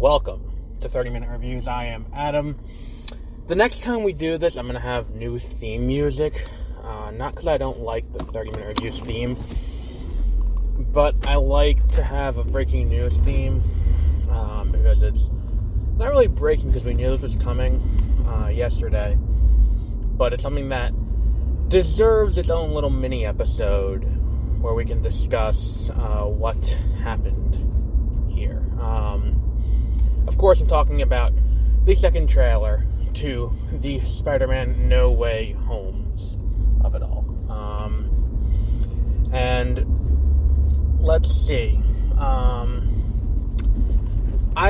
welcome to 30-Minute Reviews. I am Adam. The next time we do this, I'm going to have new theme music. Not because I don't like the 30-Minute Reviews theme, but I like to have a breaking news theme, because it's not really breaking because we knew this was coming yesterday, but it's something that deserves its own little mini episode where we can discuss what happened here. Of course, I'm talking about the second trailer to the Spider-Man No Way Homes of it all. And let's see. I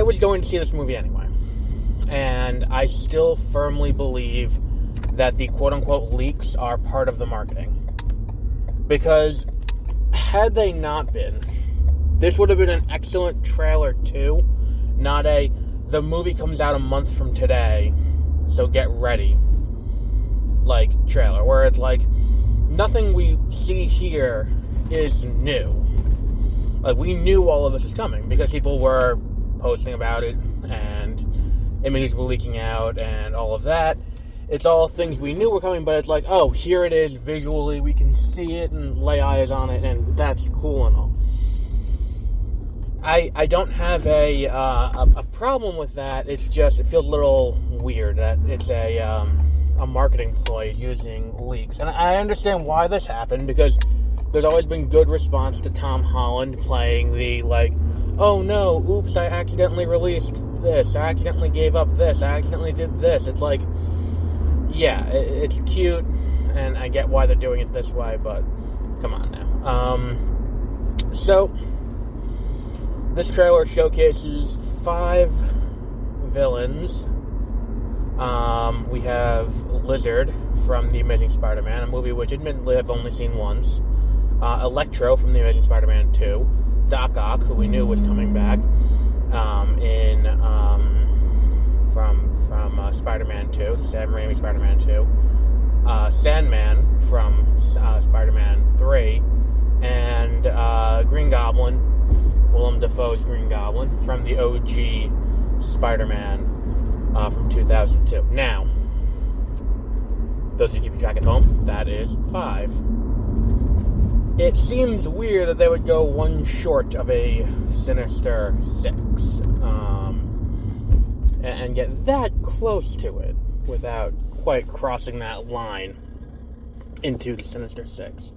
was going to see this movie anyway, and I still firmly believe that the quote-unquote leaks are part of the marketing. Because had they not been, this would have been an excellent trailer too, not the movie comes out a month from today, so get ready, trailer, where it's nothing we see here is new. We knew all of this was coming, because people were posting about it, and images were leaking out, and all of that. It's all things we knew were coming, but it's oh, here it is, visually, we can see it, and lay eyes on it, and that's cool and all. I don't have a problem with that. It's just, it feels a little weird that it's a marketing ploy using leaks. And I understand why this happened, because there's always been good response to Tom Holland playing the, oh no, oops, I accidentally released this, I accidentally gave up this, I accidentally did this. It's yeah, it's cute, and I get why they're doing it this way, but come on now. So, this trailer showcases 5 villains. We have Lizard from The Amazing Spider-Man, a movie which admittedly I've only seen once. Electro from The Amazing Spider-Man 2. Doc Ock, who we knew was coming back from Spider-Man 2, the Sam Raimi Spider-Man 2. Sandman from Spider-Man 3. And Green Goblin, Willem Dafoe's Green Goblin, from the OG Spider-Man from 2002. Now, those of you keeping track at home, that is 5. It seems weird that they would go one short of a Sinister 6, and get that close to it without quite crossing that line into the Sinister 6.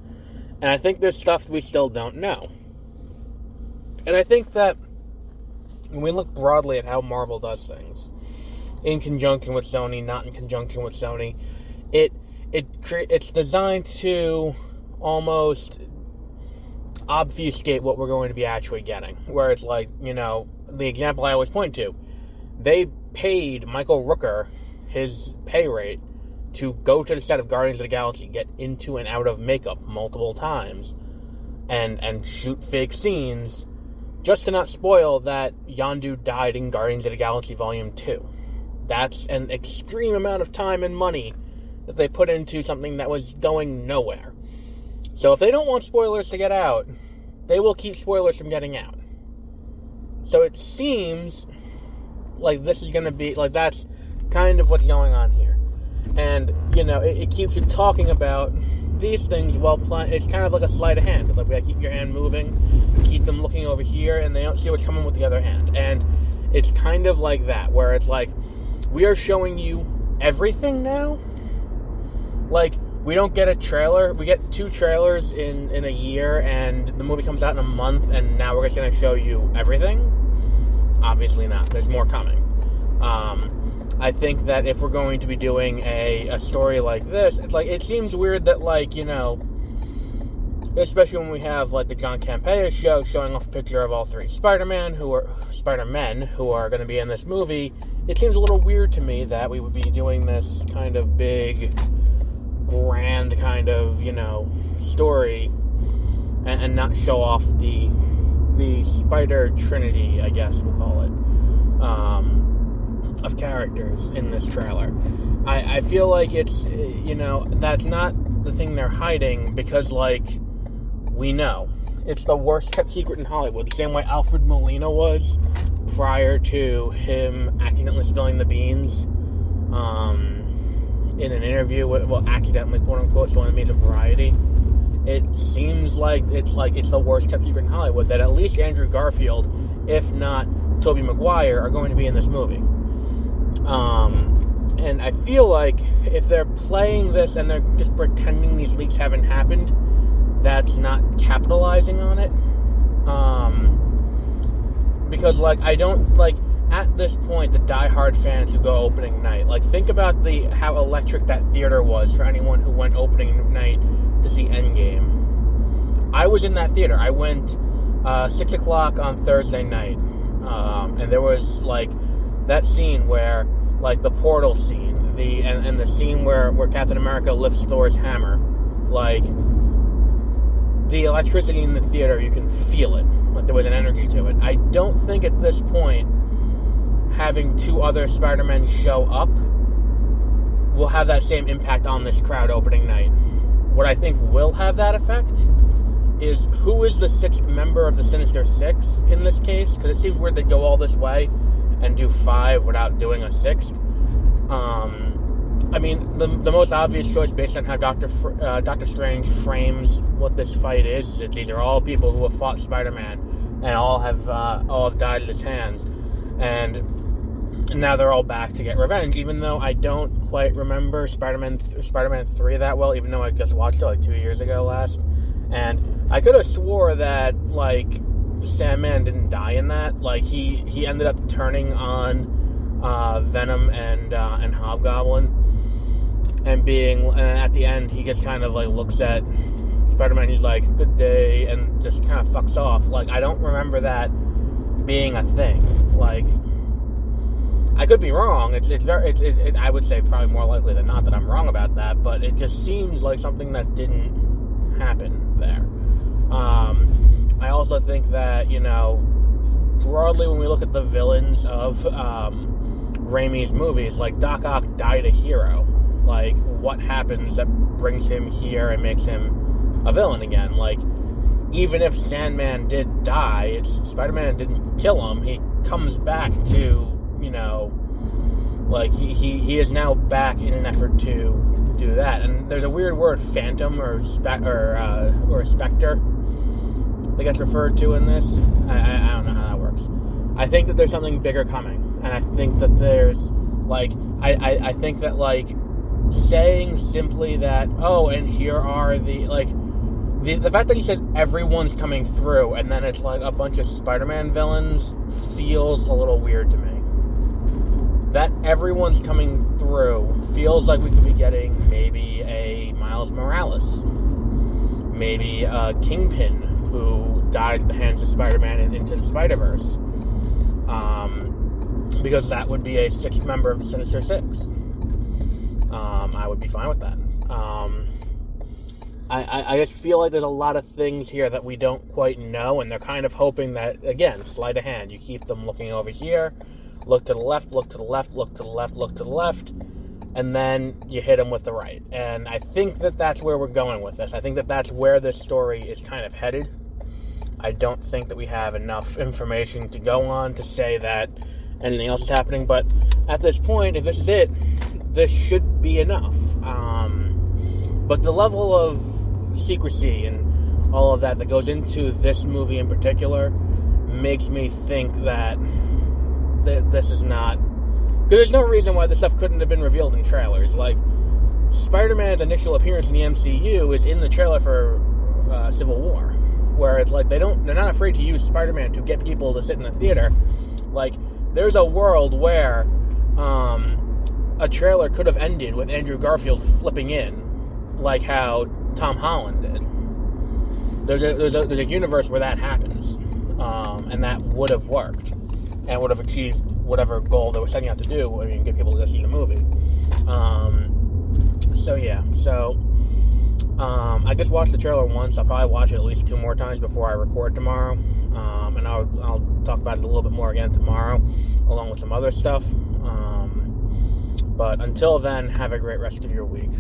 And I think there's stuff we still don't know. And I think that when we look broadly at how Marvel does things, in conjunction with Sony, not in conjunction with Sony, it's designed to almost obfuscate what we're going to be actually getting. Where it's the example I always point to, they paid Michael Rooker his pay rate to go to the set of Guardians of the Galaxy, get into and out of makeup multiple times, and shoot fake scenes, just to not spoil that Yondu died in Guardians of the Galaxy Volume 2. That's an extreme amount of time and money that they put into something that was going nowhere. So if they don't want spoilers to get out, they will keep spoilers from getting out. So it seems like this is going to be, that's kind of what's going on here. And, it keeps you talking about these things while playing. It's kind of like a sleight of hand. It's we gotta keep your hand moving, keep them looking over here, and they don't see what's coming with the other hand. And it's kind of like that, where it's we are showing you everything now. We don't get a trailer. We get 2 trailers in a year, and the movie comes out in a month, and now we're just going to show you everything? Obviously not. There's more coming. I think that if we're going to be doing a story like this, it's it seems weird that, especially when we have, the John Campea show showing off a picture of all 3 Spider-Men who are going to be in this movie. It seems a little weird to me that we would be doing this kind of big, grand kind of, story and not show off the Spider Trinity, I guess we'll call it, of characters in this trailer. I feel like it's, that's not the thing they're hiding, because, we know. It's the worst kept secret in Hollywood, the same way Alfred Molina was prior to him accidentally spilling the beans in an interview with, well, accidentally, quote unquote, spilling the beans in Variety, it seems like it's the worst kept secret in Hollywood that at least Andrew Garfield, if not Tobey Maguire, are going to be in this movie. And I feel like if they're playing this and they're just pretending these leaks haven't happened, that's not capitalizing on it. Because, like, I don't, like, at this point, the diehard fans who go opening night, like, think about how electric that theater was for anyone who went opening night to see Endgame. I was in that theater. I went 6 o'clock on Thursday night. And there was, like, that scene where, like, the portal scene, and the scene where Captain America lifts Thor's hammer, like, the electricity in the theater, you can feel it. Like, there was an energy to it. I don't think at this point, having 2 other Spider-Men show up will have that same impact on this crowd opening night. What I think will have that effect is who is the 6th member of the Sinister Six in this case, because it seems weird they go all this way and do 5 without doing a 6th. I mean, the most obvious choice based on how Doctor Strange frames what this fight is that these are all people who have fought Spider-Man and all have died at his hands, and now they're all back to get revenge. Even though I don't quite remember Spider-Man 3 that well, even though I just watched it like 2 years ago last, and I could have swore that, like, Sandman didn't die in that. Like, he ended up turning on Venom and Hobgoblin, and at the end he just kind of, like, looks at Spider-Man, he's like, good day, and just kind of fucks off. Like, I don't remember that being a thing. Like, I could be wrong. I would say probably more likely than not that I'm wrong about that, but it just seems like something that didn't happen there. I also think that, you know, broadly when we look at the villains of Raimi's movies, like, Doc Ock died a hero. Like, what happens that brings him here and makes him a villain again? Like, even if Sandman did die, Spider-Man didn't kill him. He comes back to, you know, like, he is now back in an effort to do that. And there's a weird word, phantom or specter, that gets referred to in this. I don't know how that works. I think that there's something bigger coming, and I think that there's, like, I think that, like, saying simply that, oh, and here are the fact that he says everyone's coming through, and then it's like a bunch of Spider-Man villains, feels a little weird to me. That everyone's coming through feels like we could be getting maybe a Miles Morales, maybe a Kingpin, who died at the hands of Spider-Man and Into the Spider-Verse, because that would be a 6th member of the Sinister Six. I would be fine with that. I just feel like there's a lot of things here that we don't quite know, and they're kind of hoping that, again, sleight of hand, you keep them looking over here, look to the left, look to the left, look to the left, look to the left, and then you hit them with the right. And I think that that's where we're going with this. I think that that's where this story is kind of headed. I don't think that we have enough information to go on to say that anything else is happening, but at this point, if this is it, this should be enough. But the level of secrecy and all of that goes into this movie in particular makes me think that this is not... Because there's no reason why this stuff couldn't have been revealed in trailers. Like, Spider-Man's initial appearance in the MCU is in the trailer for Civil War, where it's like they're not afraid to use Spider-Man to get people to sit in the theater. Like, there's a world where a trailer could have ended with Andrew Garfield flipping in, like how Tom Holland did. There's a universe where that happens, and that would have worked, and would have achieved whatever goal they were setting out to do. I mean, get people to see the movie. I just watched the trailer once. I'll probably watch it at least 2 more times before I record tomorrow, and I'll talk about it a little bit more again tomorrow, along with some other stuff. But until then, have a great rest of your week.